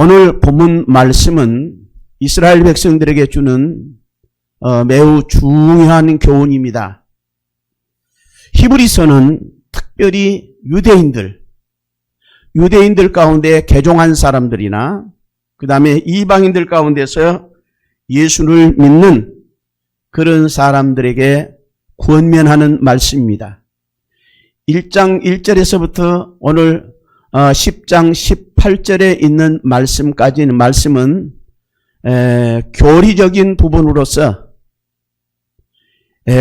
오늘 본문 말씀은 이스라엘 백성들에게 주는 매우 중요한 교훈입니다. 히브리서는 특별히 유대인들 가운데 개종한 사람들이나 그 다음에 이방인들 가운데서 예수를 믿는 그런 사람들에게 권면하는 말씀입니다. 1장 1절에서부터 오늘 10장 18절에 있는 말씀까지는 말씀은 교리적인 부분으로서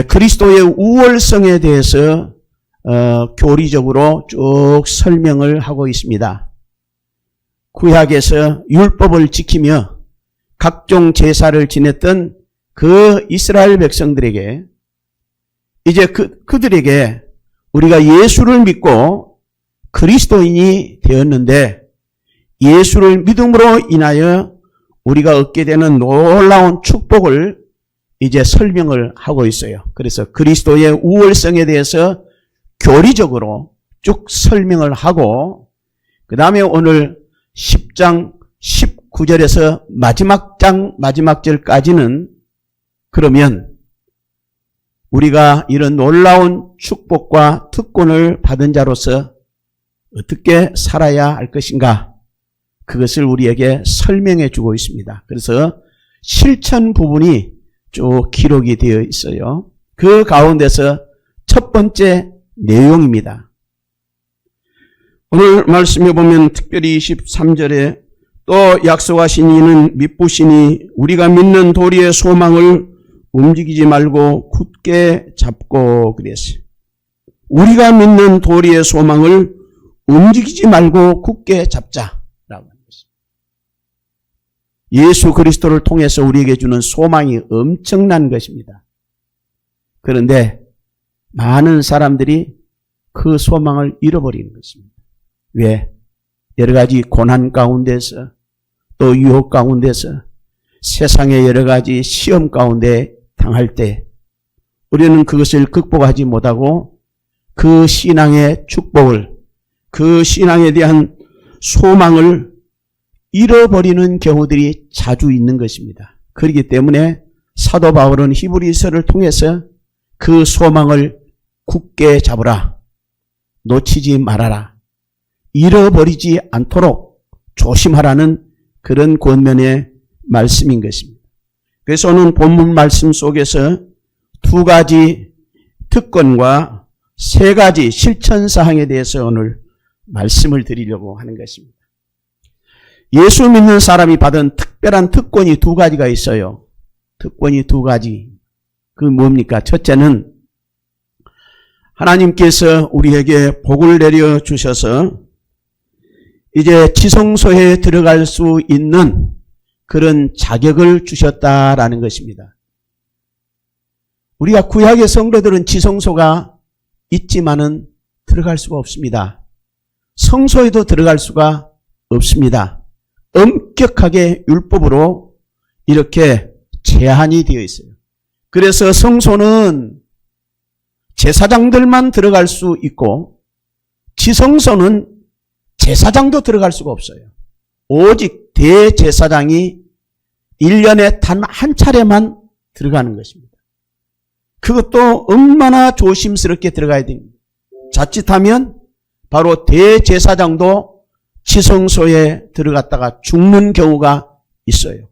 그리스도의 우월성에 대해서 교리적으로 쭉 설명을 하고 있습니다. 구약에서 율법을 지키며 각종 제사를 지냈던 그 이스라엘 백성들에게 이제 그들에게 우리가 예수를 믿고 그리스도인이 되었는데 예수를 믿음으로 인하여 우리가 얻게 되는 놀라운 축복을 이제 설명을 하고 있어요. 그래서 그리스도의 우월성에 대해서 교리적으로 쭉 설명을 하고 그 다음에 오늘 10장 19절에서 마지막 절까지는 그러면 우리가 이런 놀라운 축복과 특권을 받은 자로서 어떻게 살아야 할 것인가? 그것을 우리에게 설명해 주고 있습니다. 그래서 실천 부분이 쭉 기록이 되어 있어요. 그 가운데서 첫 번째 내용입니다. 오늘 말씀해 보면 특별히 23절에 또 약속하신 이는 미쁘시니 우리가 믿는 도리의 소망을 움직이지 말고 굳게 잡고 그랬어요. 우리가 믿는 도리의 소망을 움직이지 말고 굳게 잡자라고 하는 것입니다. 예수 그리스도를 통해서 우리에게 주는 소망이 엄청난 것입니다. 그런데 많은 사람들이 그 소망을 잃어버리는 것입니다. 왜? 여러 가지 고난 가운데서 또 유혹 가운데서 세상의 여러 가지 시험 가운데 당할 때 우리는 그것을 극복하지 못하고 그 신앙의 축복을 그 신앙에 대한 소망을 잃어버리는 경우들이 자주 있는 것입니다. 그렇기 때문에 사도 바울은 히브리서를 통해서 그 소망을 굳게 잡으라. 놓치지 말아라. 잃어버리지 않도록 조심하라는 그런 권면의 말씀인 것입니다. 그래서 오늘 본문 말씀 속에서 두 가지 특권과 세 가지 실천사항에 대해서 오늘 말씀을 드리려고 하는 것입니다. 예수 믿는 사람이 받은 특별한 특권이 두 가지가 있어요. 특권이 두 가지. 그 뭡니까? 첫째는 하나님께서 우리에게 복을 내려 주셔서 이제 지성소에 들어갈 수 있는 그런 자격을 주셨다라는 것입니다. 우리가 구약의 성도들은 지성소가 있지만은 들어갈 수가 없습니다. 성소에도 들어갈 수가 없습니다. 엄격하게 율법으로 이렇게 제한이 되어 있어요. 그래서 성소는 제사장들만 들어갈 수 있고 지성소는 제사장도 들어갈 수가 없어요. 오직 대제사장이 1년에 단 한 차례만 들어가는 것입니다. 그것도 얼마나 조심스럽게 들어가야 됩니다. 자칫하면 바로 대제사장도 지성소에 들어갔다가 죽는 경우가 있어요.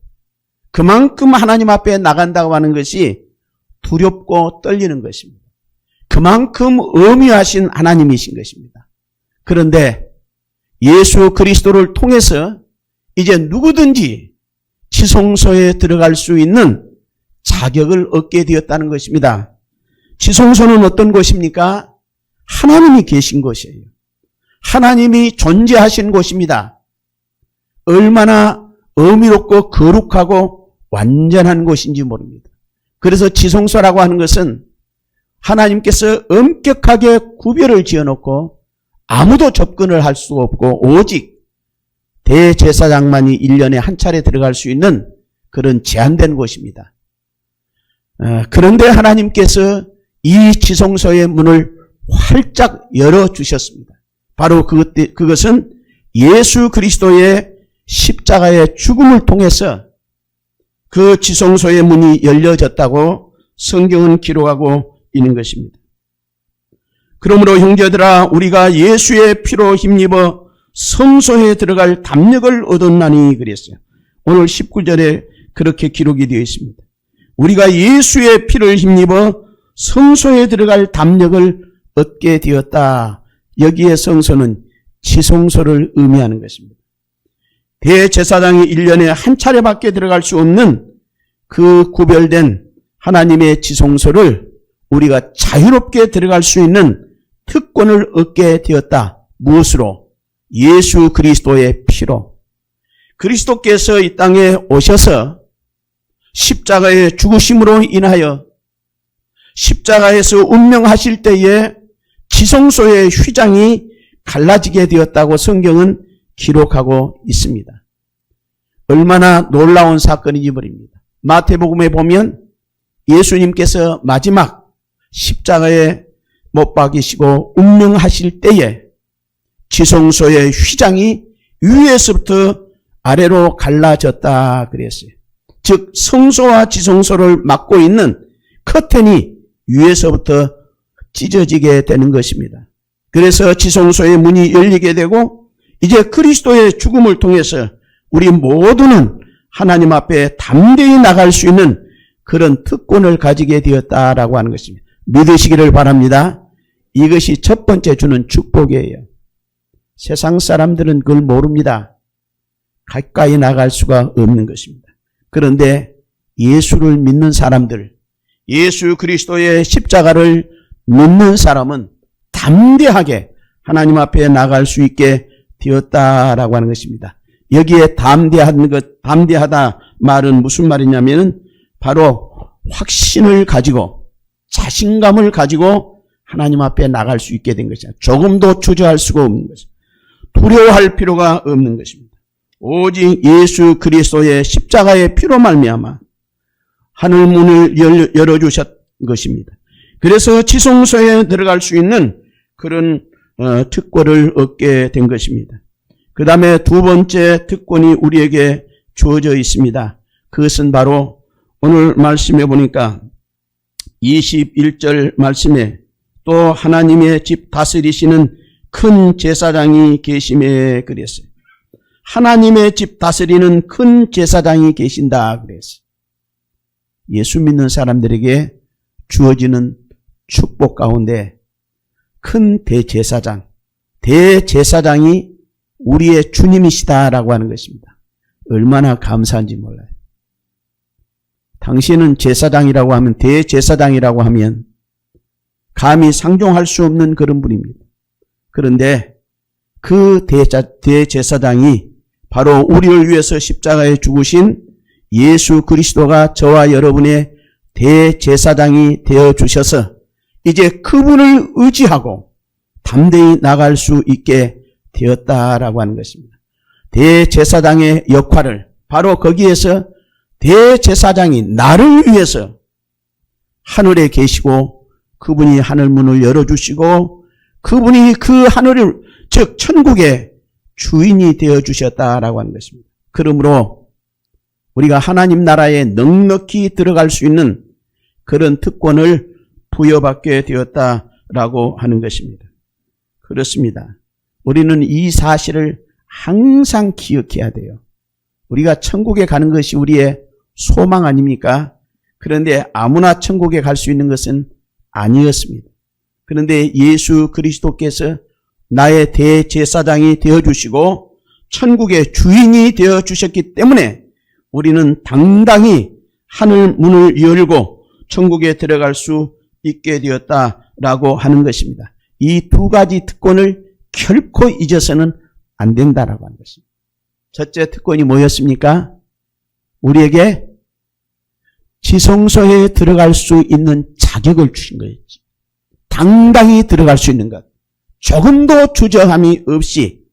그만큼 하나님 앞에 나간다고 하는 것이 두렵고 떨리는 것입니다. 그만큼 엄위하신 하나님이신 것입니다. 그런데 예수 그리스도를 통해서 이제 누구든지 지성소에 들어갈 수 있는 자격을 얻게 되었다는 것입니다. 지성소는 어떤 곳입니까? 하나님이 계신 곳이에요. 하나님이 존재하신 곳입니다. 얼마나 의미롭고 거룩하고 완전한 곳인지 모릅니다. 그래서 지성소라고 하는 것은 하나님께서 엄격하게 구별을 지어놓고 아무도 접근을 할 수 없고 오직 대제사장만이 1년에 한 차례 들어갈 수 있는 그런 제한된 곳입니다. 그런데 하나님께서 이 지성소의 문을 활짝 열어주셨습니다. 바로 그것은 예수 그리스도의 십자가의 죽음을 통해서 그 지성소의 문이 열려졌다고 성경은 기록하고 있는 것입니다. 그러므로 형제들아, 우리가 예수의 피로 힘입어 성소에 들어갈 담력을 얻었나니 그랬어요. 오늘 19절에 그렇게 기록이 되어 있습니다. 우리가 예수의 피를 힘입어 성소에 들어갈 담력을 얻게 되었다. 여기에 성소는 지성소를 의미하는 것입니다. 대제사장이 1년에 한 차례밖에 들어갈 수 없는 그 구별된 하나님의 지성소를 우리가 자유롭게 들어갈 수 있는 특권을 얻게 되었다. 무엇으로? 예수 그리스도의 피로. 그리스도께서 이 땅에 오셔서 십자가의 죽으심으로 인하여 십자가에서 운명하실 때에 지성소의 휘장이 갈라지게 되었다고 성경은 기록하고 있습니다. 얼마나 놀라운 사건인지 모릅니다. 마태복음에 보면 예수님께서 마지막 십자가에 못 박이시고 운명하실 때에 지성소의 휘장이 위에서부터 아래로 갈라졌다 그랬어요. 즉 성소와 지성소를 막고 있는 커튼이 위에서부터 찢어지게 되는 것입니다. 그래서 지성소의 문이 열리게 되고 이제 그리스도의 죽음을 통해서 우리 모두는 하나님 앞에 담대히 나갈 수 있는 그런 특권을 가지게 되었다라고 하는 것입니다. 믿으시기를 바랍니다. 이것이 첫 번째 주는 축복이에요. 세상 사람들은 그걸 모릅니다. 가까이 나갈 수가 없는 것입니다. 그런데 예수를 믿는 사람들, 예수 그리스도의 십자가를 믿는 사람은 담대하게 하나님 앞에 나갈 수 있게 되었다라고 하는 것입니다. 여기에 담대하다 말은 무슨 말이냐면 바로 확신을 가지고 자신감을 가지고 하나님 앞에 나갈 수 있게 된 것이다. 조금도 주저할 수가 없는 것입니다. 두려워할 필요가 없는 것입니다. 오직 예수 그리스도의 십자가의 피로 말미암아 하늘 문을 열어주셨 것입니다. 그래서 지성소에 들어갈 수 있는 그런 특권을 얻게 된 것입니다. 그 다음에 두 번째 특권이 우리에게 주어져 있습니다. 그것은 바로 오늘 말씀해 보니까 21절 말씀에 또 하나님의 집 다스리시는 큰 제사장이 계심에 그랬어요. 하나님의 집 다스리는 큰 제사장이 계신다 그랬어요. 예수 믿는 사람들에게 주어지는 축복 가운데 큰 대제사장이 우리의 주님이시다라고 하는 것입니다. 얼마나 감사한지 몰라요. 당신은 제사장이라고 하면, 대제사장이라고 하면 감히 상종할 수 없는 그런 분입니다. 그런데 그 대제사장이 바로 우리를 위해서 십자가에 죽으신 예수 그리스도가 저와 여러분의 대제사장이 되어주셔서 이제 그분을 의지하고 담대히 나갈 수 있게 되었다라고 하는 것입니다. 대제사장의 역할을 바로 거기에서 대제사장이 나를 위해서 하늘에 계시고 그분이 하늘문을 열어주시고 그분이 그 하늘을 즉 천국의 주인이 되어주셨다라고 하는 것입니다. 그러므로 우리가 하나님 나라에 넉넉히 들어갈 수 있는 그런 특권을 부여받게 되었다라고 하는 것입니다. 그렇습니다. 우리는 이 사실을 항상 기억해야 돼요. 우리가 천국에 가는 것이 우리의 소망 아닙니까? 그런데 아무나 천국에 갈 수 있는 것은 아니었습니다. 그런데 예수 그리스도께서 나의 대제사장이 되어주시고 천국의 주인이 되어주셨기 때문에 우리는 당당히 하늘 문을 열고 천국에 들어갈 수 있게 되었다라고 하는 것입니다. 이 두 가지 특권을 결코 잊어서는 안 된다라고 하는 것입니다. 첫째 특권이 뭐였습니까? 우리에게 지성소에 들어갈 수 있는 자격을 주신 거였지. 당당히 들어갈 수 있는 것. 조금도 주저함이 없이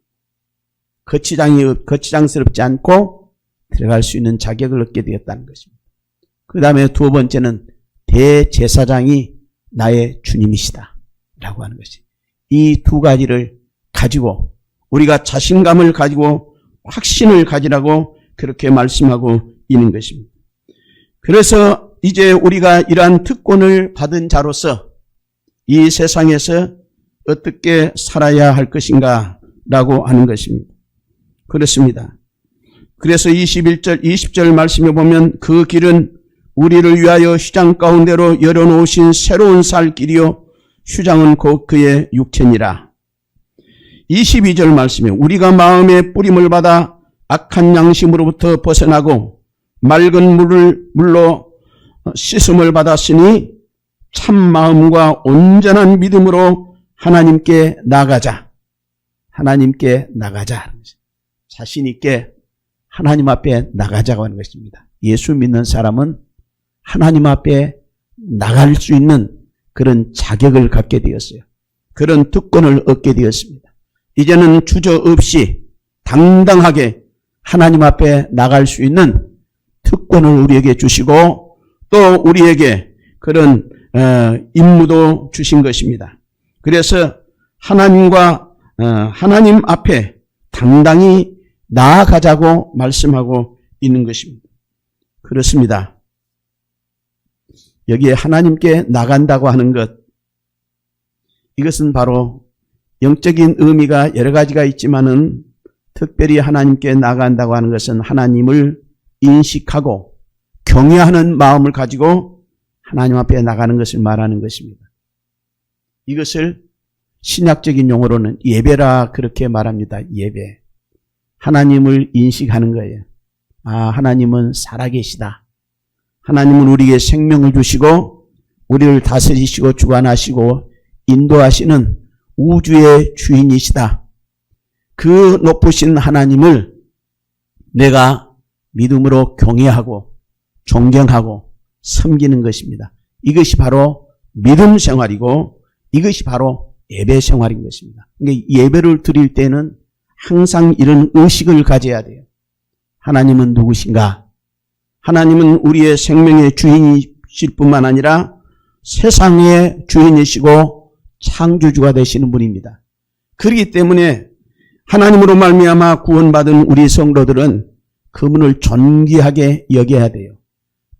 거치장스럽지 않고 들어갈 수 있는 자격을 얻게 되었다는 것입니다. 그 다음에 두 번째는 대제사장이 나의 주님이시다 라고 하는 것이 이 두 가지를 가지고 우리가 자신감을 가지고 확신을 가지라고 그렇게 말씀하고 있는 것입니다. 그래서 이제 우리가 이러한 특권을 받은 자로서 이 세상에서 어떻게 살아야 할 것인가 라고 하는 것입니다. 그렇습니다. 그래서 21절, 20절 말씀에 보면 그 길은 우리를 위하여 휴장 가운데로 열어놓으신 새로운 살 길이요 휴장은 곧 그의 육체니라. 22절 말씀에 우리가 마음의 뿌림을 받아 악한 양심으로부터 벗어나고 맑은 물로 씻음을 받았으니 참 마음과 온전한 믿음으로 하나님께 나가자. 하나님께 나가자. 자신 있게 하나님 앞에 나가자고 하는 것입니다. 예수 믿는 사람은 하나님 앞에 나갈 수 있는 그런 자격을 갖게 되었어요. 그런 특권을 얻게 되었습니다. 이제는 주저없이 당당하게 하나님 앞에 나갈 수 있는 특권을 우리에게 주시고 또 우리에게 그런 임무도 주신 것입니다. 그래서 하나님 앞에 당당히 나아가자고 말씀하고 있는 것입니다. 그렇습니다. 여기에 하나님께 나간다고 하는 것, 이것은 바로 영적인 의미가 여러 가지가 있지만은 특별히 하나님께 나간다고 하는 것은 하나님을 인식하고 경외하는 마음을 가지고 하나님 앞에 나가는 것을 말하는 것입니다. 이것을 신약적인 용어로는 예배라 그렇게 말합니다. 예배. 하나님을 인식하는 거예요. 아, 하나님은 살아계시다. 하나님은 우리에게 생명을 주시고 우리를 다스리시고 주관하시고 인도하시는 우주의 주인이시다. 그 높으신 하나님을 내가 믿음으로 경외하고 존경하고 섬기는 것입니다. 이것이 바로 믿음 생활이고 이것이 바로 예배 생활인 것입니다. 그러니까 예배를 드릴 때는 항상 이런 의식을 가져야 돼요. 하나님은 누구신가? 하나님은 우리의 생명의 주인이실 뿐만 아니라 세상의 주인이시고 창조주가 되시는 분입니다. 그렇기 때문에 하나님으로 말미암아 구원받은 우리 성도들은 그분을 존귀하게 여겨야 돼요.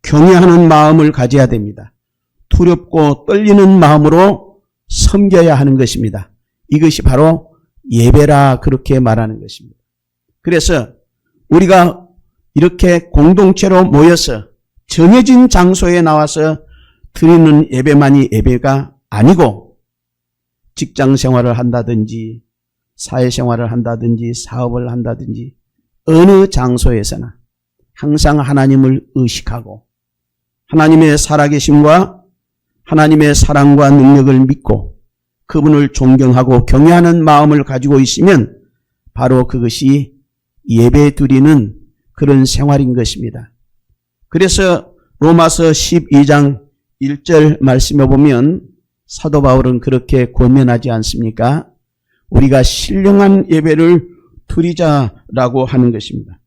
경외하는 마음을 가져야 됩니다. 두렵고 떨리는 마음으로 섬겨야 하는 것입니다. 이것이 바로 예배라 그렇게 말하는 것입니다. 그래서 우리가 이렇게 공동체로 모여서 정해진 장소에 나와서 드리는 예배만이 예배가 아니고 직장 생활을 한다든지 사회생활을 한다든지 사업을 한다든지 어느 장소에서나 항상 하나님을 의식하고 하나님의 살아계심과 하나님의 사랑과 능력을 믿고 그분을 존경하고 경외하는 마음을 가지고 있으면 바로 그것이 예배 드리는 그런 생활인 것입니다. 그래서 로마서 12장 1절 말씀에 보면 사도 바울은 그렇게 권면하지 않습니까? 우리가 신령한 예배를 드리자라고 하는 것입니다.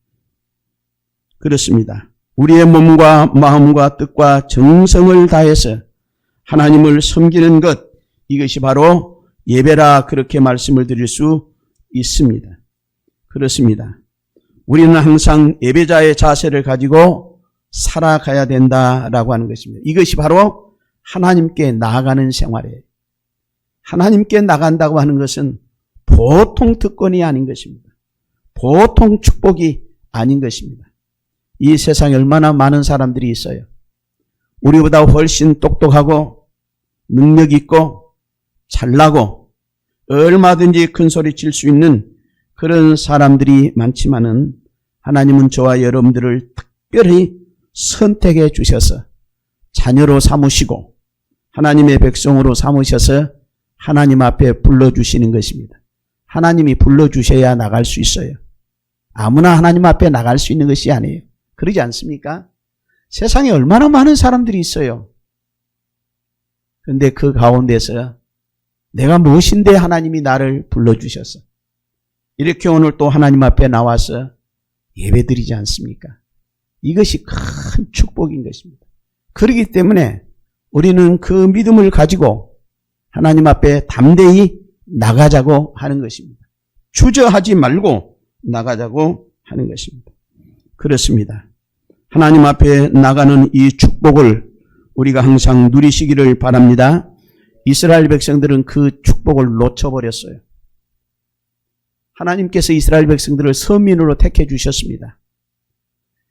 그렇습니다. 우리의 몸과 마음과 뜻과 정성을 다해서 하나님을 섬기는 것, 이것이 바로 예배라 그렇게 말씀을 드릴 수 있습니다. 그렇습니다. 우리는 항상 예배자의 자세를 가지고 살아가야 된다라고 하는 것입니다. 이것이 바로 하나님께 나아가는 생활이에요. 하나님께 나간다고 하는 것은 보통 특권이 아닌 것입니다. 보통 축복이 아닌 것입니다. 이 세상에 얼마나 많은 사람들이 있어요. 우리보다 훨씬 똑똑하고 능력 있고 잘나고 얼마든지 큰 소리 칠 수 있는 그런 사람들이 많지만은 하나님은 저와 여러분들을 특별히 선택해 주셔서 자녀로 삼으시고 하나님의 백성으로 삼으셔서 하나님 앞에 불러주시는 것입니다. 하나님이 불러주셔야 나갈 수 있어요. 아무나 하나님 앞에 나갈 수 있는 것이 아니에요. 그러지 않습니까? 세상에 얼마나 많은 사람들이 있어요. 그런데 그 가운데서 내가 무엇인데 하나님이 나를 불러주셔서 이렇게 오늘 또 하나님 앞에 나와서 예배드리지 않습니까? 이것이 큰 축복인 것입니다. 그렇기 때문에 우리는 그 믿음을 가지고 하나님 앞에 담대히 나가자고 하는 것입니다. 주저하지 말고 나가자고 하는 것입니다. 그렇습니다. 하나님 앞에 나가는 이 축복을 우리가 항상 누리시기를 바랍니다. 이스라엘 백성들은 그 축복을 놓쳐버렸어요. 하나님께서 이스라엘 백성들을 선민으로 택해 주셨습니다.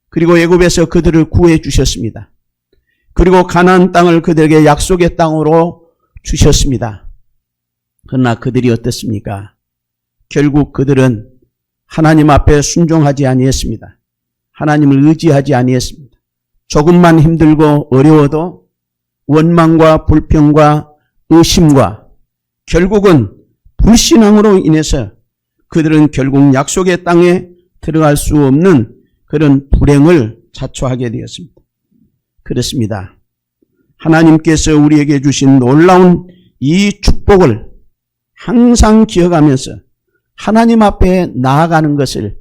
그리고 애굽에서 그들을 구해 주셨습니다. 그리고 가나안 땅을 그들에게 약속의 땅으로 주셨습니다. 그러나 그들이 어떻습니까? 결국 그들은 하나님 앞에 순종하지 아니했습니다. 하나님을 의지하지 아니했습니다. 조금만 힘들고 어려워도 원망과 불평과 의심과 결국은 불신앙으로 인해서 그들은 결국 약속의 땅에 들어갈 수 없는 그런 불행을 자초하게 되었습니다. 그렇습니다. 하나님께서 우리에게 주신 놀라운 이 축복을 항상 기억하면서 하나님 앞에 나아가는 것을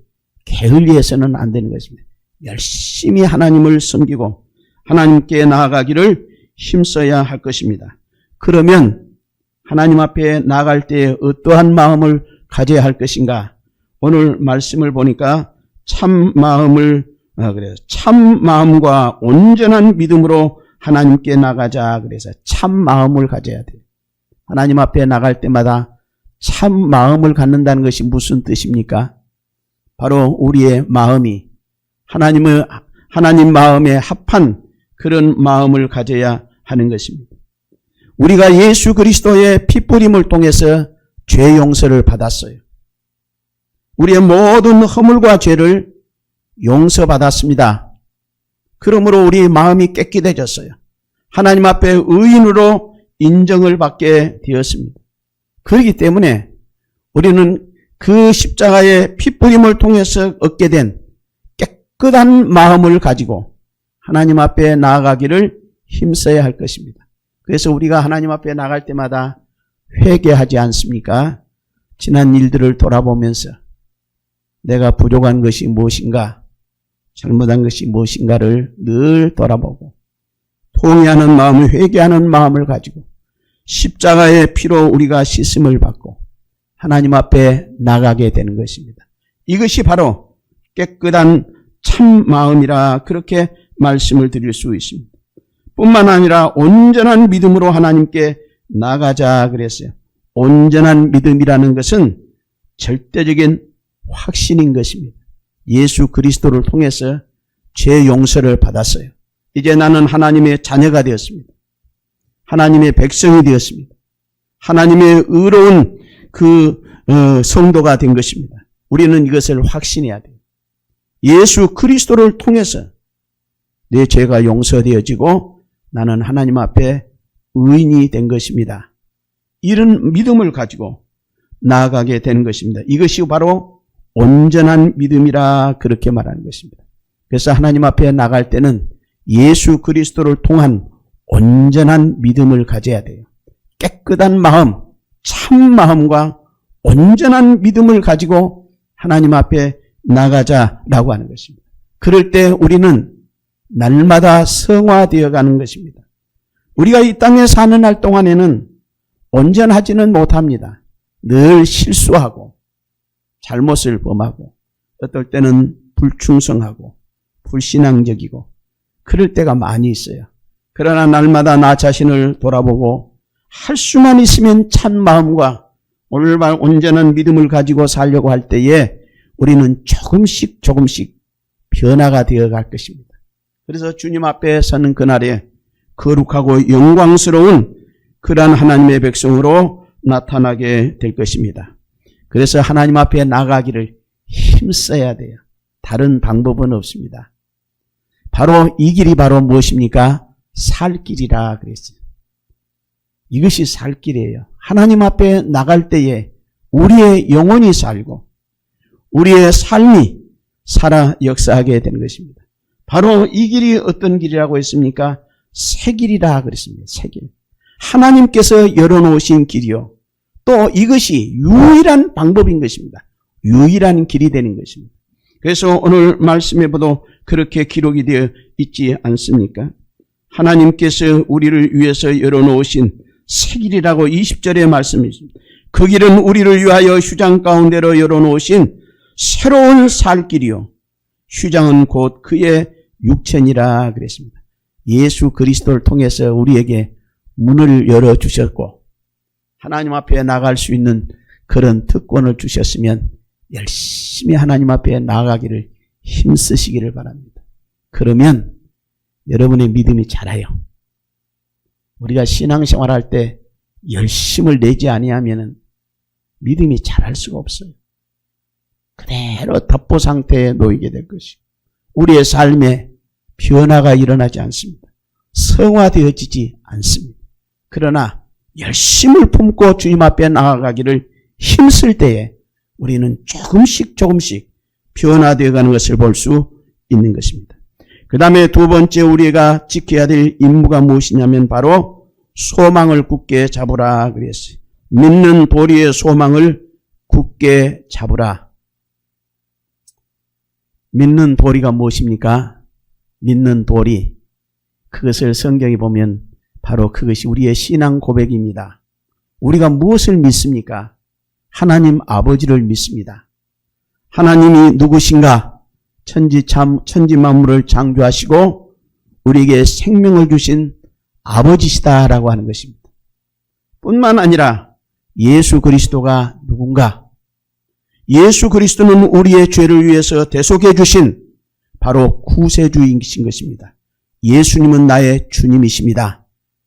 게을리해서는 안 되는 것입니다. 열심히 하나님을 섬기고 하나님께 나아가기를 힘써야 할 것입니다. 그러면 하나님 앞에 나아갈 때 어떠한 마음을 가져야 할 것인가? 오늘 말씀을 보니까 참 마음과 온전한 믿음으로 하나님께 나가자. 그래서 참 마음을 가져야 돼요. 하나님 앞에 나갈 때마다 참 마음을 갖는다는 것이 무슨 뜻입니까? 바로 우리의 마음이 하나님 마음에 합한 그런 마음을 가져야 하는 것입니다. 우리가 예수 그리스도의 피뿌림을 통해서 죄 용서를 받았어요. 우리의 모든 허물과 죄를 용서받았습니다. 그러므로 우리 마음이 깨끗해졌어요. 하나님 앞에 의인으로 인정을 받게 되었습니다. 그렇기 때문에 우리는 그 십자가의 피뿌림을 통해서 얻게 된 깨끗한 마음을 가지고 하나님 앞에 나아가기를 힘써야 할 것입니다. 그래서 우리가 하나님 앞에 나갈 때마다 회개하지 않습니까? 지난 일들을 돌아보면서 내가 부족한 것이 무엇인가, 잘못한 것이 무엇인가를 늘 돌아보고 통회하는 마음을, 회개하는 마음을 가지고 십자가의 피로 우리가 씻음을 받고 하나님 앞에 나가게 되는 것입니다. 이것이 바로 깨끗한 참 마음이라 그렇게 말씀을 드릴 수 있습니다. 뿐만 아니라 온전한 믿음으로 하나님께 나가자 그랬어요. 온전한 믿음이라는 것은 절대적인 확신인 것입니다. 예수 그리스도를 통해서 죄 용서를 받았어요. 이제 나는 하나님의 자녀가 되었습니다. 하나님의 백성이 되었습니다. 하나님의 의로운 성도가 된 것입니다. 우리는 이것을 확신해야 돼요. 예수 그리스도를 통해서 내 죄가 용서되어지고 나는 하나님 앞에 의인이 된 것입니다. 이런 믿음을 가지고 나아가게 되는 것입니다. 이것이 바로 온전한 믿음이라 그렇게 말하는 것입니다. 그래서 하나님 앞에 나갈 때는 예수 그리스도를 통한 온전한 믿음을 가져야 돼요. 깨끗한 마음, 참 마음과 온전한 믿음을 가지고 하나님 앞에 나가자라고 하는 것입니다. 그럴 때 우리는 날마다 성화되어 가는 것입니다. 우리가 이 땅에 사는 날 동안에는 온전하지는 못합니다. 늘 실수하고 잘못을 범하고 어떨 때는 불충성하고 불신앙적이고 그럴 때가 많이 있어요. 그러나 날마다 나 자신을 돌아보고 할 수만 있으면 참 마음과 올바른 온전한 믿음을 가지고 살려고 할 때에 우리는 조금씩 변화가 되어 갈 것입니다. 그래서 주님 앞에 서는 그날에 거룩하고 영광스러운 그러한 하나님의 백성으로 나타나게 될 것입니다. 그래서 하나님 앞에 나가기를 힘써야 돼요. 다른 방법은 없습니다. 바로 이 길이 바로 무엇입니까? 살 길이라 그랬어요. 이것이 살 길이에요. 하나님 앞에 나갈 때에 우리의 영혼이 살고 우리의 삶이 살아 역사하게 되는 것입니다. 바로 이 길이 어떤 길이라고 했습니까? 새 길이라 그랬습니다. 새 길. 하나님께서 열어놓으신 길이요. 또 이것이 유일한 방법인 것입니다. 유일한 길이 되는 것입니다. 그래서 오늘 말씀에 보도 그렇게 기록이 되어 있지 않습니까? 하나님께서 우리를 위해서 열어놓으신 새 길이라고 20절에 말씀이 있습니다. 그 길은 우리를 위하여 휴장 가운데로 열어놓으신 새로운 살 길이요 휴장은 곧 그의 육체니라 그랬습니다. 예수 그리스도를 통해서 우리에게 문을 열어주셨고 하나님 앞에 나갈 수 있는 그런 특권을 주셨으면 열심히 하나님 앞에 나아가기를 힘쓰시기를 바랍니다. 그러면 여러분의 믿음이 자라요. 우리가 신앙생활할 때 열심을 내지 아니하면 믿음이 자랄 수가 없어요. 그대로 덮보 상태에 놓이게 될 것이고 우리의 삶에 변화가 일어나지 않습니다. 성화되어지지 않습니다. 그러나 열심을 품고 주님 앞에 나아가기를 힘쓸 때에 우리는 조금씩 변화되어 가는 것을 볼 수 있는 것입니다. 그 다음에 두 번째 우리가 지켜야 될 임무가 무엇이냐면 바로 소망을 굳게 잡으라 그랬어요. 믿는 도리의 소망을 굳게 잡으라. 믿는 도리가 무엇입니까? 믿는 도리. 그것을 성경에 보면 바로 그것이 우리의 신앙 고백입니다. 우리가 무엇을 믿습니까? 하나님 아버지를 믿습니다. 하나님이 누구신가? 천지 만물을 창조하시고 우리에게 생명을 주신 아버지시다라고 하는 것입니다. 뿐만 아니라 예수 그리스도가 누군가? 예수 그리스도는 우리의 죄를 위해서 대속해 주신 바로 구세주이신 것입니다. 예수님은 나의 주님이십니다.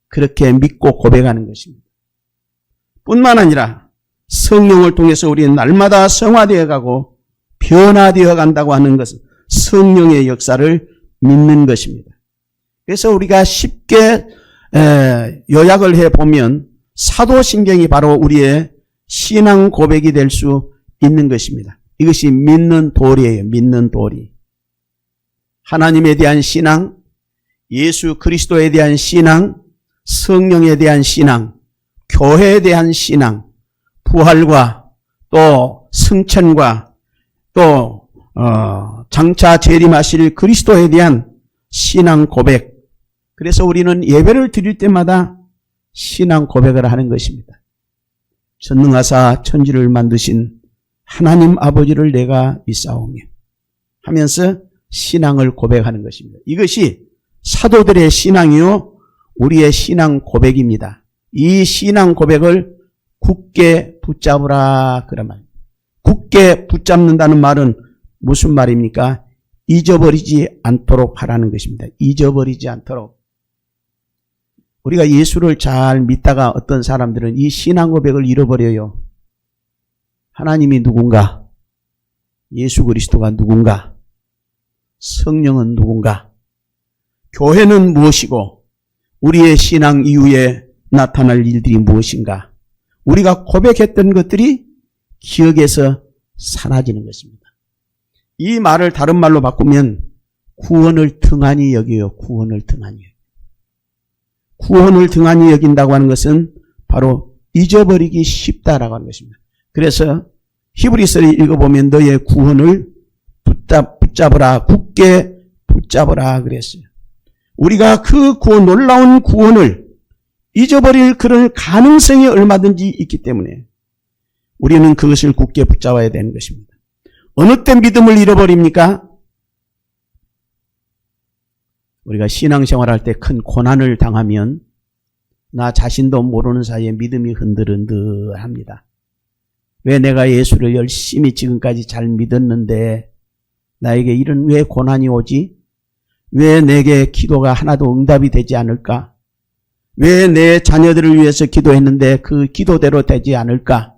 그렇게 믿고 고백하는 것입니다. 뿐만 아니라 성령을 통해서 우리는 날마다 성화되어 가고 변화되어 간다고 하는 것은 성령의 역사를 믿는 것입니다. 그래서 우리가 쉽게 요약을 해보면 사도신경이 바로 우리의 신앙 고백이 될 수 있는 것입니다. 이것이 믿는 도리예요. 믿는 도리. 하나님에 대한 신앙, 예수 그리스도에 대한 신앙, 성령에 대한 신앙, 교회에 대한 신앙, 부활과 또 승천과 또 장차 재림하실 그리스도에 대한 신앙 고백. 그래서 우리는 예배를 드릴 때마다 신앙 고백을 하는 것입니다. 전능하사 천지를 만드신 하나님 아버지를 내가 믿사오며 하면서 신앙을 고백하는 것입니다. 이것이 사도들의 신앙이요 우리의 신앙 고백입니다. 이 신앙 고백을 굳게 붙잡으라 그런 말. 굳게 붙잡는다는 말은 무슨 말입니까? 잊어버리지 않도록 하라는 것입니다. 잊어버리지 않도록. 우리가 예수를 잘 믿다가 어떤 사람들은 이 신앙 고백을 잃어버려요. 하나님이 누군가? 예수 그리스도가 누군가? 성령은 누군가? 교회는 무엇이고 우리의 신앙 이후에 나타날 일들이 무엇인가? 우리가 고백했던 것들이 기억에서 사라지는 것입니다. 이 말을 다른 말로 바꾸면 구원을 등한히 여겨요. 구원을 등한히. 구원을 등한히 여긴다고 하는 것은 바로 잊어버리기 쉽다라고 하는 것입니다. 그래서 히브리서를 읽어보면 너의 구원을 붙잡으라, 굳게 붙잡으라 그랬어요. 우리가 그 놀라운 구원을 잊어버릴 그런 가능성이 얼마든지 있기 때문에 우리는 그것을 굳게 붙잡아야 되는 것입니다. 어느 때 믿음을 잃어버립니까? 우리가 신앙생활할 때 큰 고난을 당하면 나 자신도 모르는 사이에 믿음이 흔들흔들합니다. 왜 내가 예수를 열심히 지금까지 잘 믿었는데 나에게 이런 왜 고난이 오지? 왜 내게 기도가 하나도 응답이 되지 않을까? 왜 내 자녀들을 위해서 기도했는데 그 기도대로 되지 않을까?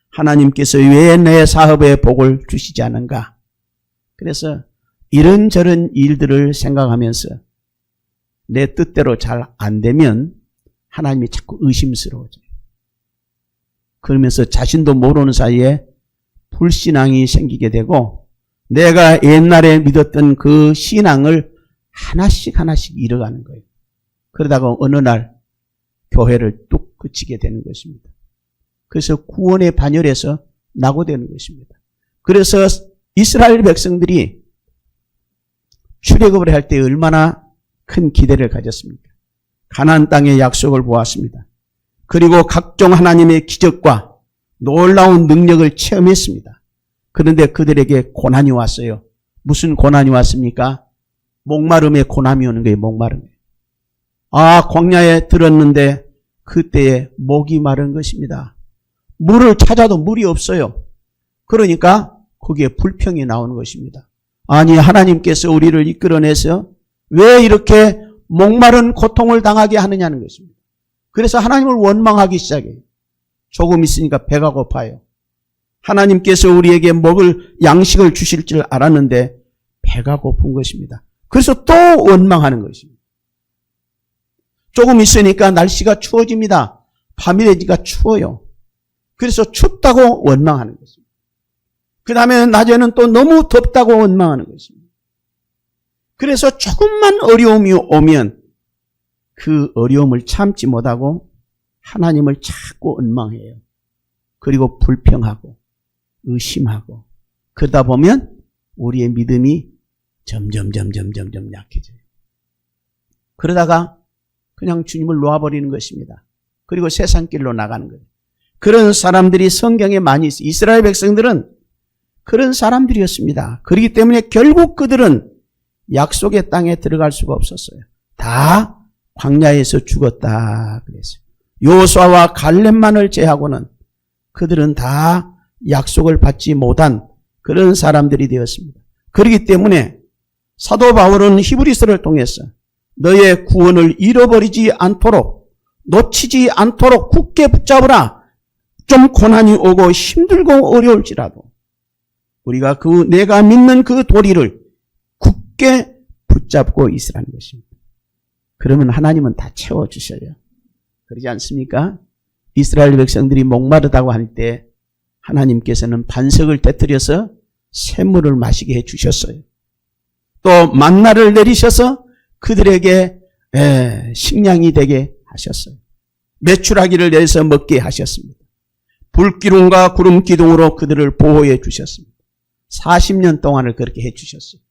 하나님께서 왜 내 사업에 복을 주시지 않은가? 그래서 이런저런 일들을 생각하면서 내 뜻대로 잘 안 되면 하나님이 자꾸 의심스러워져요. 그러면서 자신도 모르는 사이에 불신앙이 생기게 되고 내가 옛날에 믿었던 그 신앙을 하나씩 잃어가는 거예요. 그러다가 어느 날 교회를 뚝 그치게 되는 것입니다. 그래서 구원의 반열에서 낙오되는 것입니다. 그래서 이스라엘 백성들이 출애굽을 할 때 얼마나 큰 기대를 가졌습니까? 가나안 땅의 약속을 보았습니다. 그리고 각종 하나님의 기적과 놀라운 능력을 체험했습니다. 그런데 그들에게 고난이 왔어요. 무슨 고난이 왔습니까? 목마름의 고난이 오는 거예요. 목마름에. 광야에 들었는데 그때에 목이 마른 것입니다. 물을 찾아도 물이 없어요. 그러니까 거기에 불평이 나오는 것입니다. 아니, 하나님께서 우리를 이끌어내서 왜 이렇게 목마른 고통을 당하게 하느냐는 것입니다. 그래서 하나님을 원망하기 시작해요. 조금 있으니까 배가 고파요. 하나님께서 우리에게 먹을 양식을 주실 줄 알았는데 배가 고픈 것입니다. 그래서 또 원망하는 것입니다. 조금 있으니까 날씨가 추워집니다. 밤이 되니까 추워요. 그래서 춥다고 원망하는 것입니다. 그 다음에 낮에는 또 너무 덥다고 원망하는 것입니다. 그래서 조금만 어려움이 오면 그 어려움을 참지 못하고 하나님을 자꾸 원망해요. 그리고 불평하고 의심하고 그러다 보면 우리의 믿음이 점점 약해져요. 그러다가 그냥 주님을 놓아버리는 것입니다. 그리고 세상길로 나가는 거예요. 그런 사람들이 성경에 많이 있어요. 이스라엘 백성들은 그런 사람들이었습니다. 그렇기 때문에 결국 그들은 약속의 땅에 들어갈 수가 없었어요. 다 광야에서 죽었다 그랬어요. 여호수아와 갈렙만을 제하고는 그들은 다 약속을 받지 못한 그런 사람들이 되었습니다. 그렇기 때문에 사도 바울은 히브리서를 통해서 너의 구원을 잃어버리지 않도록 놓치지 않도록 굳게 붙잡으라. 좀 고난이 오고 힘들고 어려울지라도 우리가 내가 믿는 그 도리를 굳게 붙잡고 있으라는 것입니다. 그러면 하나님은 다 채워주셔요. 그러지 않습니까? 이스라엘 백성들이 목마르다고 할 때 하나님께서는 반석을 터뜨려서 샘물을 마시게 해주셨어요. 또 만나를 내리셔서 그들에게 식량이 되게 하셨어요. 메추라기를 내서 먹게 하셨습니다. 불기둥과 구름 기둥으로 그들을 보호해 주셨습니다. 40년 동안을 그렇게 해 주셨어요.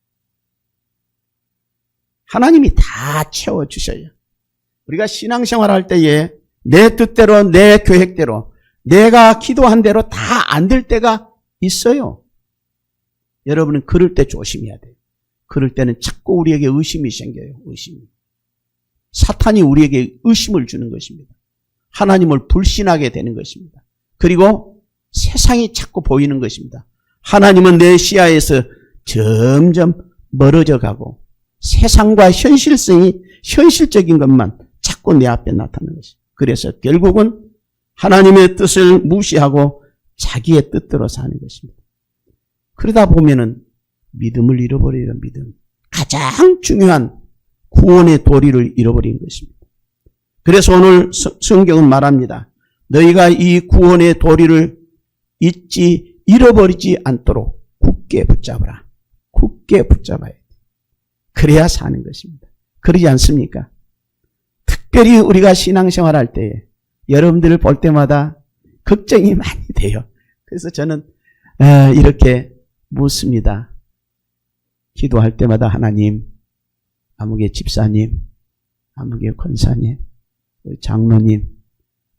하나님이 다 채워주셔요. 우리가 신앙생활 할 때에 내 뜻대로 내 계획대로 내가 기도한 대로 다 안 될 때가 있어요. 여러분은 그럴 때 조심해야 돼요. 그럴 때는 자꾸 우리에게 의심이 생겨요. 의심이. 사탄이 우리에게 의심을 주는 것입니다. 하나님을 불신하게 되는 것입니다. 그리고 세상이 자꾸 보이는 것입니다. 하나님은 내 시야에서 점점 멀어져 가고 세상과 현실적인 것만 자꾸 내 앞에 나타나는 것입니다. 그래서 결국은 하나님의 뜻을 무시하고 자기의 뜻대로 사는 것입니다. 그러다 보면은 믿음을 잃어버려요. 믿음. 가장 중요한 구원의 도리를 잃어버린 것입니다. 그래서 오늘 성경은 말합니다. 너희가 이 구원의 도리를 잃어버리지 않도록 굳게 붙잡아라. 굳게 붙잡아야 돼. 그래야 사는 것입니다. 그러지 않습니까? 특별히 우리가 신앙생활할 때 여러분들을 볼 때마다 걱정이 많이 돼요. 그래서 저는 이렇게 묻습니다. 기도할 때마다 하나님, 아무개 집사님, 아무개 권사님, 장로님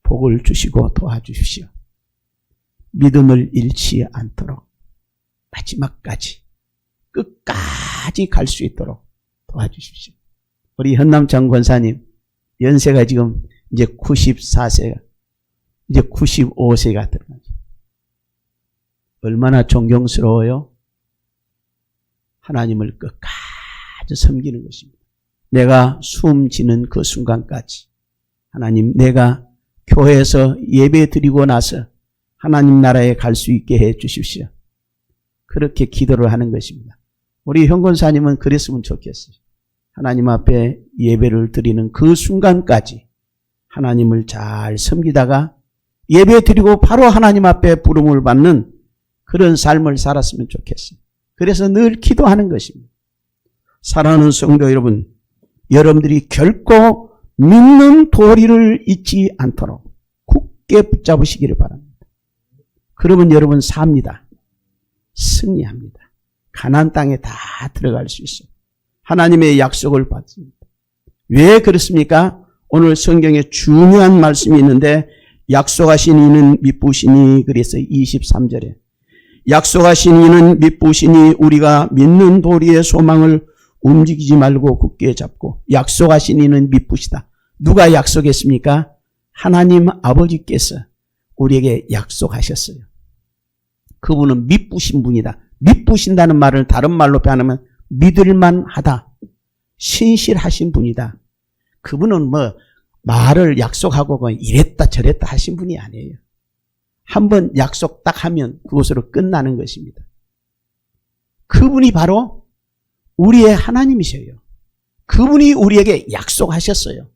복을 주시고 도와주십시오. 믿음을 잃지 않도록 마지막까지 끝까지 갈 수 있도록 도와주십시오. 우리 현남창 권사님 연세가 지금 이제 94세가 이제 95세가 들어가죠. 얼마나 존경스러워요? 하나님을 끝까지 섬기는 것입니다. 내가 숨 지는 그 순간까지 하나님, 내가 교회에서 예배 드리고 나서 하나님 나라에 갈 수 있게 해 주십시오. 그렇게 기도를 하는 것입니다. 우리 현 권사님은 그랬으면 좋겠어요. 하나님 앞에 예배를 드리는 그 순간까지 하나님을 잘 섬기다가 예배 드리고 바로 하나님 앞에 부름을 받는 그런 삶을 살았으면 좋겠어요. 그래서 늘 기도하는 것입니다. 사랑하는 성도 여러분, 여러분들이 결코 믿는 도리를 잊지 않도록 굳게 붙잡으시기를 바랍니다. 그러면 여러분 삽니다. 승리합니다. 가나안 땅에 다 들어갈 수 있어요. 하나님의 약속을 받습니다. 왜 그렇습니까? 오늘 성경에 중요한 말씀이 있는데 약속하신 이는 미쁘시니 그래서 23절에 약속하신 이는 미쁘시니 우리가 믿는 도리의 소망을 움직이지 말고 굳게 잡고. 약속하신 이는 미쁘시다. 누가 약속했습니까? 하나님 아버지께서 우리에게 약속하셨어요. 그분은 미쁘신 분이다. 미쁘신다는 말을 다른 말로 표현하면 믿을만하다. 신실하신 분이다. 그분은 말을 약속하고 이랬다 저랬다 하신 분이 아니에요. 한번 약속 딱 하면 그것으로 끝나는 것입니다. 그분이 바로 우리의 하나님이셔요. 그분이 우리에게 약속하셨어요.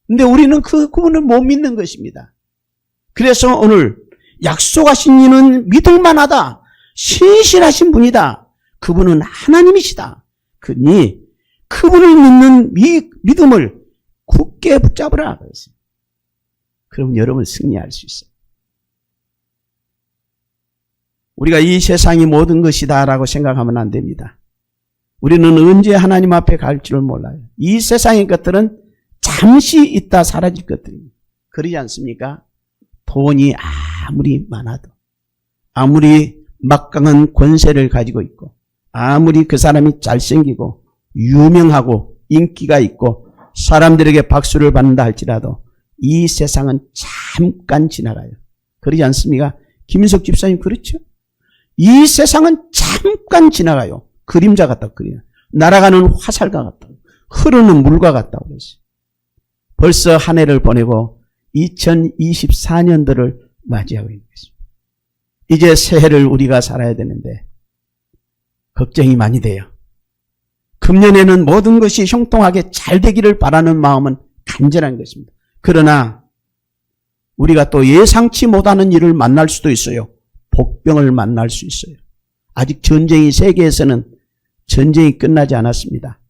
근데 우리는 그분을 못 믿는 것입니다. 그래서 오늘 약속하신 이는 믿을만하다. 신실하신 분이다. 그분은 하나님이시다. 그니 그분을 믿는 믿음을 굳게 붙잡으라. 그럼 여러분 승리할 수 있어요. 우리가 이 세상이 모든 것이다 라고 생각하면 안 됩니다. 우리는 언제 하나님 앞에 갈 줄을 몰라요. 이 세상의 것들은 잠시 있다 사라질 것들입니다. 그러지 않습니까? 돈이 아무리 많아도, 아무리 막강한 권세를 가지고 있고, 아무리 그 사람이 잘생기고 유명하고 인기가 있고 사람들에게 박수를 받는다 할지라도 이 세상은 잠깐 지나가요. 그러지 않습니까? 김인석 집사님 그렇죠? 이 세상은 잠깐 지나가요. 그림자 같다고 그래요. 날아가는 화살과 같다고, 흐르는 물과 같다고 그랬어요. 벌써 한 해를 보내고 2024년도를 맞이하고 있는 것입니다. 이제 새해를 우리가 살아야 되는데 걱정이 많이 돼요. 금년에는 모든 것이 형통하게 잘 되기를 바라는 마음은 간절한 것입니다. 그러나 우리가 또 예상치 못하는 일을 만날 수도 있어요. 복병을 만날 수 있어요. 아직 전쟁이 세계에서는 전쟁이 끝나지 않았습니다.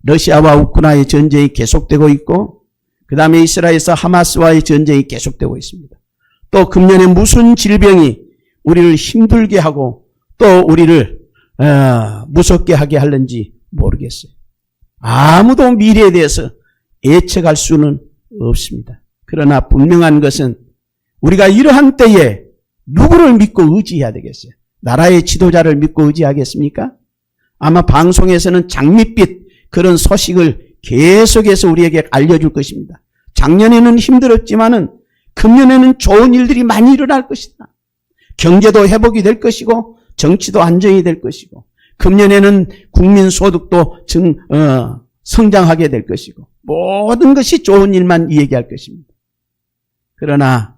러시아와 우크라이나의 전쟁이 계속되고 있고 그 다음에 이스라엘에서 하마스와의 전쟁이 계속되고 있습니다. 또 금년에 무슨 질병이 우리를 힘들게 하고 또 우리를 무섭게 하게 하는지 모르겠어요. 아무도 미래에 대해서 예측할 수는 없습니다. 그러나 분명한 것은 우리가 이러한 때에 누구를 믿고 의지해야 되겠어요? 나라의 지도자를 믿고 의지하겠습니까? 아마 방송에서는 장밋빛 그런 소식을 계속해서 우리에게 알려줄 것입니다. 작년에는 힘들었지만은 금년에는 좋은 일들이 많이 일어날 것이다. 경제도 회복이 될 것이고 정치도 안정이 될 것이고 금년에는 국민 소득도 성장하게 될 것이고 모든 것이 좋은 일만 얘기할 것입니다. 그러나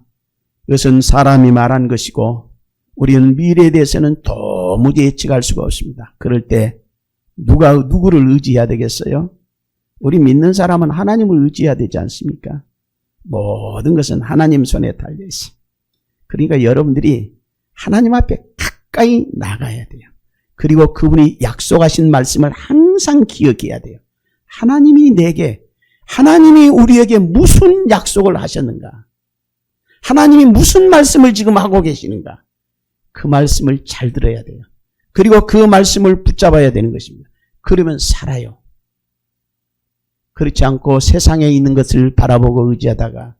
이것은 사람이 말한 것이고 우리는 미래에 대해서는 도무지 예측할 수가 없습니다. 그럴 때 누구를 의지해야 되겠어요? 우리 믿는 사람은 하나님을 의지해야 되지 않습니까? 모든 것은 하나님 손에 달려 있어요. 그러니까 여러분들이 하나님 앞에 가까이 나가야 돼요. 그리고 그분이 약속하신 말씀을 항상 기억해야 돼요. 하나님이 우리에게 무슨 약속을 하셨는가? 하나님이 무슨 말씀을 지금 하고 계시는가? 그 말씀을 잘 들어야 돼요. 그리고 그 말씀을 붙잡아야 되는 것입니다. 그러면 살아요. 그렇지 않고 세상에 있는 것을 바라보고 의지하다가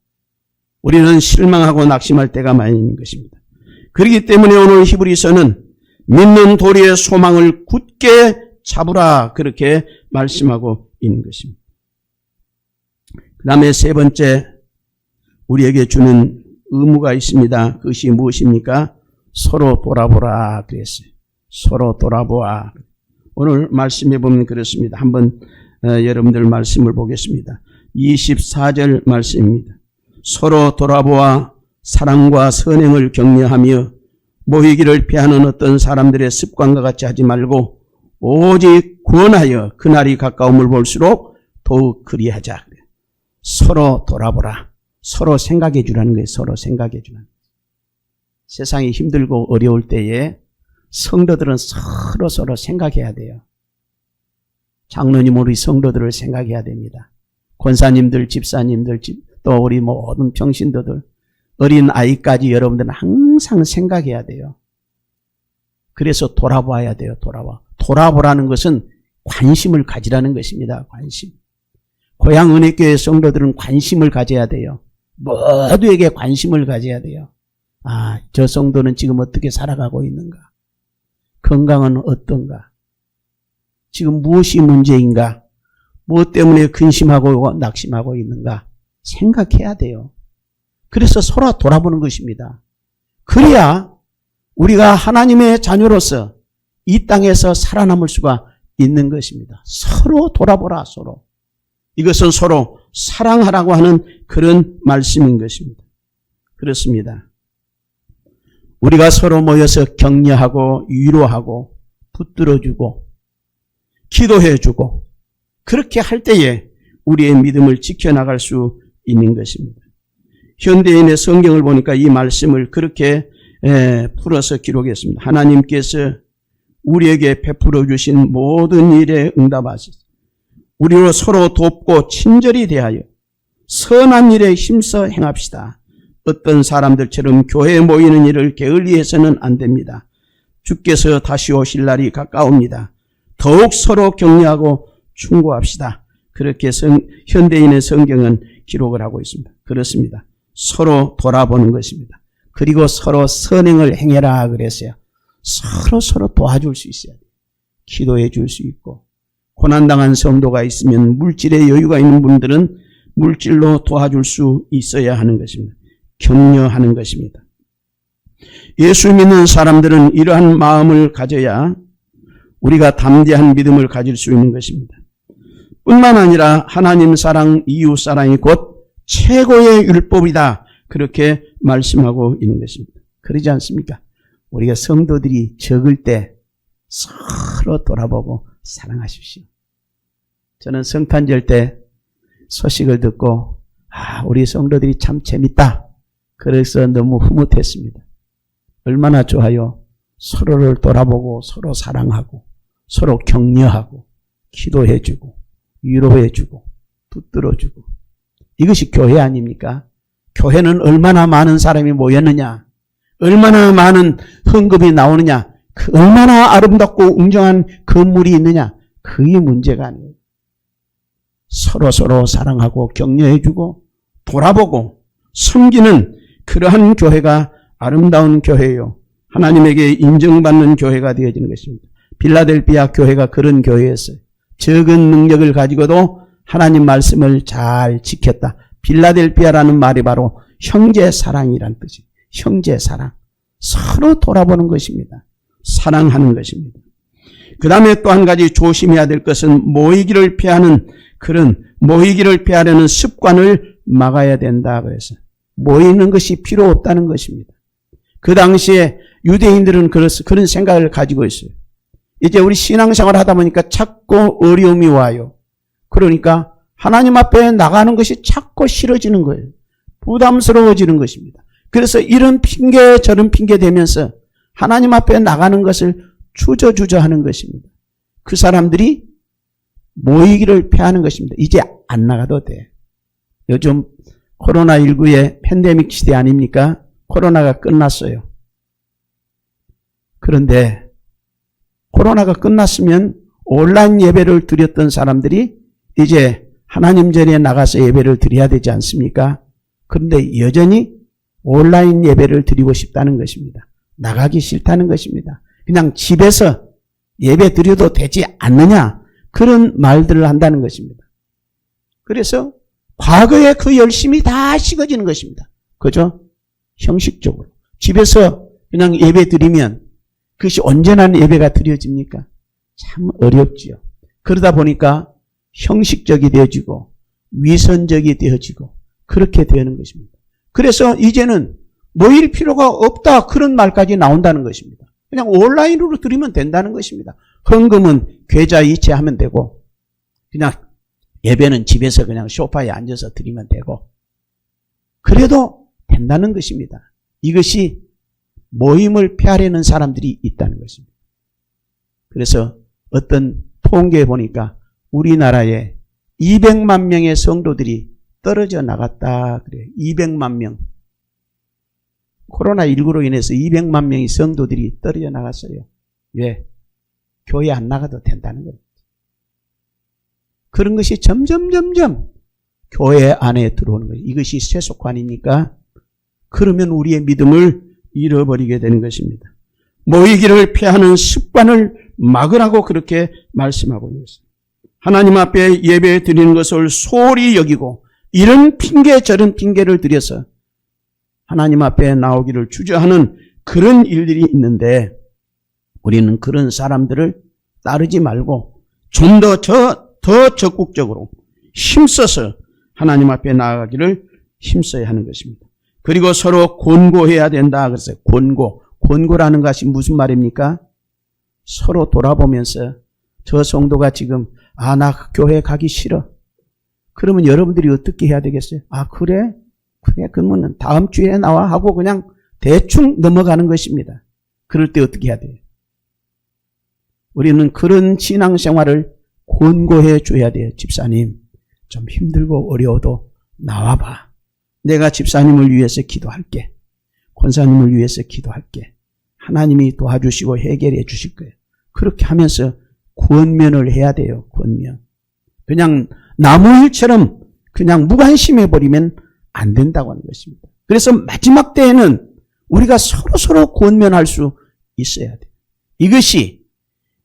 우리는 실망하고 낙심할 때가 많이 있는 것입니다. 그렇기 때문에 오늘 히브리서는 믿는 도리의 소망을 굳게 잡으라 그렇게 말씀하고 있는 것입니다. 그 다음에 세 번째 우리에게 주는 의무가 있습니다. 그것이 무엇입니까? 서로 돌아보라 그랬어요. 서로 돌아보아. 오늘 말씀해 보면 그렇습니다. 한번 여러분들 말씀을 보겠습니다. 24절 말씀입니다. 서로 돌아보아 사랑과 선행을 격려하며 모이기를 피하는 어떤 사람들의 습관과 같이 하지 말고 오직 구원하여 그날이 가까움을 볼수록 더욱 그리하자. 서로 돌아보라. 서로 생각해 주라는 거예요. 서로 생각해 주라는 거예요. 세상이 힘들고 어려울 때에 성도들은 서로 생각해야 돼요. 장로님 우리 성도들을 생각해야 됩니다. 권사님들, 집사님들, 또 우리 모든 평신도들, 어린 아이까지 여러분들은 항상 생각해야 돼요. 그래서 돌아봐야 돼요. 돌아보라는 것은 관심을 가지라는 것입니다. 관심. 고향 은혜교회 성도들은 관심을 가져야 돼요. 모두에게 관심을 가져야 돼요. 저 성도는 지금 어떻게 살아가고 있는가? 건강은 어떤가? 지금 무엇이 문제인가? 무엇 때문에 근심하고 낙심하고 있는가? 생각해야 돼요. 그래서 서로 돌아보는 것입니다. 그래야 우리가 하나님의 자녀로서 이 땅에서 살아남을 수가 있는 것입니다. 서로 돌아보라, 서로. 이것은 서로 사랑하라고 하는 그런 말씀인 것입니다. 그렇습니다. 우리가 서로 모여서 격려하고 위로하고 붙들어주고 기도해주고 그렇게 할 때에 우리의 믿음을 지켜나갈 수 있는 것입니다. 현대인의 성경을 보니까 이 말씀을 그렇게 풀어서 기록했습니다. 하나님께서 우리에게 베풀어 주신 모든 일에 응답하시고 우리로 서로 돕고 친절히 대하여 선한 일에 힘써 행합시다. 어떤 사람들처럼 교회에 모이는 일을 게을리해서는 안 됩니다. 주께서 다시 오실 날이 가까웁니다. 더욱 서로 격려하고 충고합시다. 그렇게 현대인의 성경은 기록을 하고 있습니다. 그렇습니다. 서로 돌아보는 것입니다. 그리고 서로 선행을 행해라 그랬어요. 서로 도와줄 수 있어야 돼요. 기도해 줄 수 있고 고난당한 성도가 있으면 물질에 여유가 있는 분들은 물질로 도와줄 수 있어야 하는 것입니다. 격려하는 것입니다. 예수 믿는 사람들은 이러한 마음을 가져야 우리가 담대한 믿음을 가질 수 있는 것입니다. 뿐만 아니라 하나님 사랑, 이웃 사랑이 곧 최고의 율법이다. 그렇게 말씀하고 있는 것입니다. 그러지 않습니까? 우리가 성도들이 적을 때 서로 돌아보고 사랑하십시오. 저는 성탄절 때 소식을 듣고 우리 성도들이 참 재밌다. 그래서 너무 흐뭇했습니다. 얼마나 좋아요. 서로를 돌아보고 서로 사랑하고 서로 격려하고 기도해주고 위로해주고 붙들어주고 이것이 교회 아닙니까? 교회는 얼마나 많은 사람이 모였느냐, 얼마나 많은 헌금이 나오느냐, 얼마나 아름답고 웅장한 건물이 있느냐, 그게 문제가 아니에요. 서로 사랑하고 격려해주고 돌아보고 섬기는 그러한 교회가 아름다운 교회요. 하나님에게 인정받는 교회가 되어지는 것입니다. 빌라델피아 교회가 그런 교회였어요. 적은 능력을 가지고도 하나님 말씀을 잘 지켰다. 빌라델피아라는 말이 바로 형제사랑이란 뜻이에요. 형제사랑. 서로 돌아보는 것입니다. 사랑하는 것입니다. 그 다음에 또 한 가지 조심해야 될 것은 모이기를 피하려는 습관을 막아야 된다. 그래서 모이는 것이 필요 없다는 것입니다. 그 당시에 유대인들은 그런 생각을 가지고 있어요. 이제 우리 신앙생활을 하다 보니까 자꾸 어려움이 와요. 그러니까 하나님 앞에 나가는 것이 자꾸 싫어지는 거예요. 부담스러워지는 것입니다. 그래서 이런 핑계 저런 핑계 대면서 하나님 앞에 나가는 것을 주저주저 하는 것입니다. 그 사람들이 모이기를 피하는 것입니다. 이제 안 나가도 돼. 요즘 코로나19의 팬데믹 시대 아닙니까? 코로나가 끝났어요. 그런데 코로나가 끝났으면 온라인 예배를 드렸던 사람들이 이제 하나님 전에 나가서 예배를 드려야 되지 않습니까? 그런데 여전히 온라인 예배를 드리고 싶다는 것입니다. 나가기 싫다는 것입니다. 그냥 집에서 예배 드려도 되지 않느냐? 그런 말들을 한다는 것입니다. 그래서 과거의 그 열심이 다 식어지는 것입니다. 그죠? 형식적으로. 집에서 그냥 예배 드리면 그것이 온전한 예배가 드려집니까? 참 어렵지요. 그러다 보니까 형식적이 되어지고 위선적이 되어지고 그렇게 되는 것입니다. 그래서 이제는 모일 필요가 없다 그런 말까지 나온다는 것입니다. 그냥 온라인으로 드리면 된다는 것입니다. 헌금은 계좌 이체하면 되고 그냥 예배는 집에서 그냥 소파에 앉아서 드리면 되고 그래도 된다는 것입니다. 이것이 모임을 피하려는 사람들이 있다는 것입니다. 그래서 어떤 통계에 보니까 우리나라에 200만 명의 성도들이 떨어져 나갔다 그래요. 200만 명. 코로나19로 인해서 200만 명의 성도들이 떨어져 나갔어요. 왜? 교회 안 나가도 된다는 거예요. 그런 것이 점점 교회 안에 들어오는 거예요. 이것이 세속관입니까? 그러면 우리의 믿음을 잃어버리게 되는 것입니다. 모이기를 피하는 습관을 막으라고 그렇게 말씀하고 있습니다. 하나님 앞에 예배 드리는 것을 소홀히 여기고 이런 핑계 저런 핑계를 들여서 하나님 앞에 나오기를 주저하는 그런 일들이 있는데 우리는 그런 사람들을 따르지 말고 좀 더 적극적으로 힘써서 하나님 앞에 나아가기를 힘써야 하는 것입니다. 그리고 서로 권고해야 된다 그랬어요. 권고라는 것이 무슨 말입니까? 서로 돌아보면서 저 성도가 지금 나 교회 가기 싫어. 그러면 여러분들이 어떻게 해야 되겠어요? 그래? 그러면 다음 주에 나와 하고 그냥 대충 넘어가는 것입니다. 그럴 때 어떻게 해야 돼요? 우리는 그런 신앙생활을 권고해 줘야 돼요. 집사님, 좀 힘들고 어려워도 나와봐. 내가 집사님을 위해서 기도할게. 권사님을 위해서 기도할게. 하나님이 도와주시고 해결해 주실 거예요. 그렇게 하면서 권면을 해야 돼요. 권면. 그냥 나무일처럼 그냥 무관심해버리면 안 된다고 하는 것입니다. 그래서 마지막 때에는 우리가 서로 권면할 수 있어야 돼요. 이것이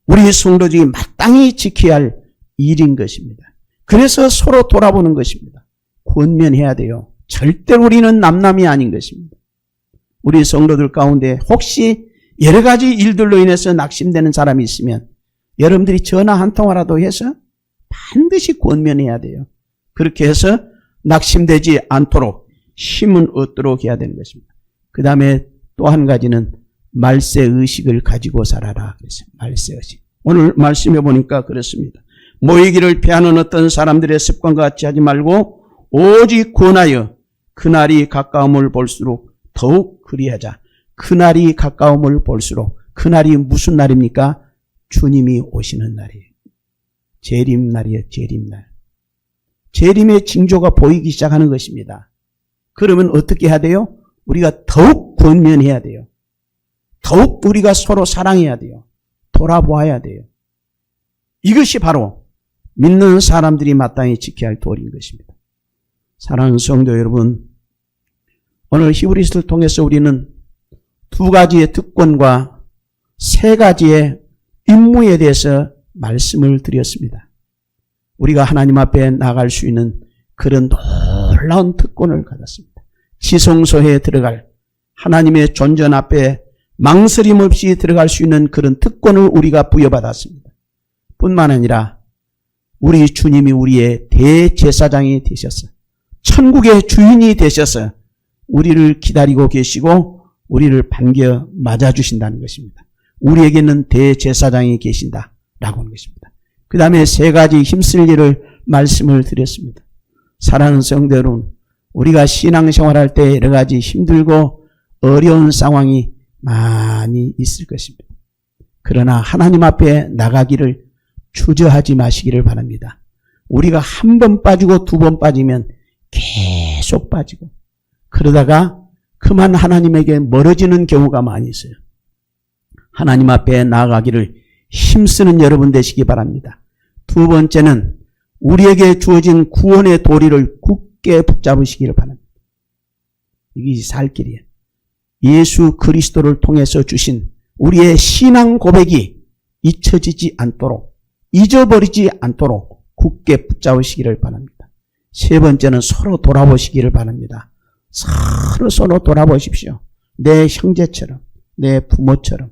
우리 성도들이 마땅히 지켜야 할 일인 것입니다. 그래서 서로 돌아보는 것입니다. 권면해야 돼요. 절대로 우리는 남남이 아닌 것입니다. 우리 성도들 가운데 혹시 여러 가지 일들로 인해서 낙심되는 사람이 있으면 여러분들이 전화 한 통화라도 해서 반드시 권면해야 돼요. 그렇게 해서 낙심되지 않도록 힘은 얻도록 해야 되는 것입니다. 그 다음에 또 한 가지는 말세의식을 가지고 살아라 그랬어요. 말세의식. 오늘 말씀해 보니까 그렇습니다. 모이기를 피하는 어떤 사람들의 습관과 같이 하지 말고 오직 권하여 그날이 가까움을 볼수록 더욱 그리하자. 그날이 가까움을 볼수록 그날이 무슨 날입니까? 주님이 오시는 날이에요. 재림날이에요. 재림날. 재림의 징조가 보이기 시작하는 것입니다. 그러면 어떻게 해야 돼요? 우리가 더욱 권면해야 돼요. 더욱 우리가 서로 사랑해야 돼요. 돌아보아야 돼요. 이것이 바로 믿는 사람들이 마땅히 지켜야 할 도리인 것입니다. 사랑하는 성도 여러분, 오늘 히브리서를 통해서 우리는 두 가지의 특권과 세 가지의 임무에 대해서 말씀을 드렸습니다. 우리가 하나님 앞에 나갈 수 있는 그런 놀라운 특권을 가졌습니다. 지성소에 들어갈 하나님의 존전 앞에 망설임 없이 들어갈 수 있는 그런 특권을 우리가 부여받았습니다. 뿐만 아니라 우리 주님이 우리의 대제사장이 되셔서 천국의 주인이 되셔서 우리를 기다리고 계시고 우리를 반겨 맞아주신다는 것입니다. 우리에게는 대제사장이 계신다라고 하는 것입니다. 그 다음에 세 가지 힘쓸 일을 말씀을 드렸습니다. 사랑하는 성도 여러분, 우리가 신앙생활할 때 여러 가지 힘들고 어려운 상황이 많이 있을 것입니다. 그러나 하나님 앞에 나가기를 주저하지 마시기를 바랍니다. 우리가 한 번 빠지고 두 번 빠지면 계속 빠지고 그러다가 그만 하나님에게 멀어지는 경우가 많이 있어요. 하나님 앞에 나아가기를 힘쓰는 여러분 되시기 바랍니다. 두 번째는 우리에게 주어진 구원의 도리를 굳게 붙잡으시기를 바랍니다. 이게 살 길이에요. 예수 그리스도를 통해서 주신 우리의 신앙 고백이 잊혀지지 않도록, 잊어버리지 않도록 굳게 붙잡으시기를 바랍니다. 세 번째는 서로 돌아보시기를 바랍니다. 서로 돌아보십시오. 내 형제처럼, 내 부모처럼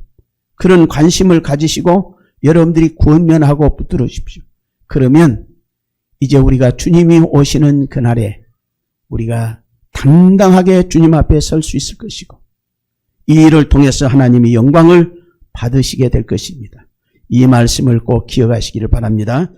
그런 관심을 가지시고 여러분들이 권면하고 붙들어 주십시오. 그러면 이제 우리가 주님이 오시는 그날에 우리가 당당하게 주님 앞에 설 수 있을 것이고 이 일을 통해서 하나님이 영광을 받으시게 될 것입니다. 이 말씀을 꼭 기억하시기를 바랍니다.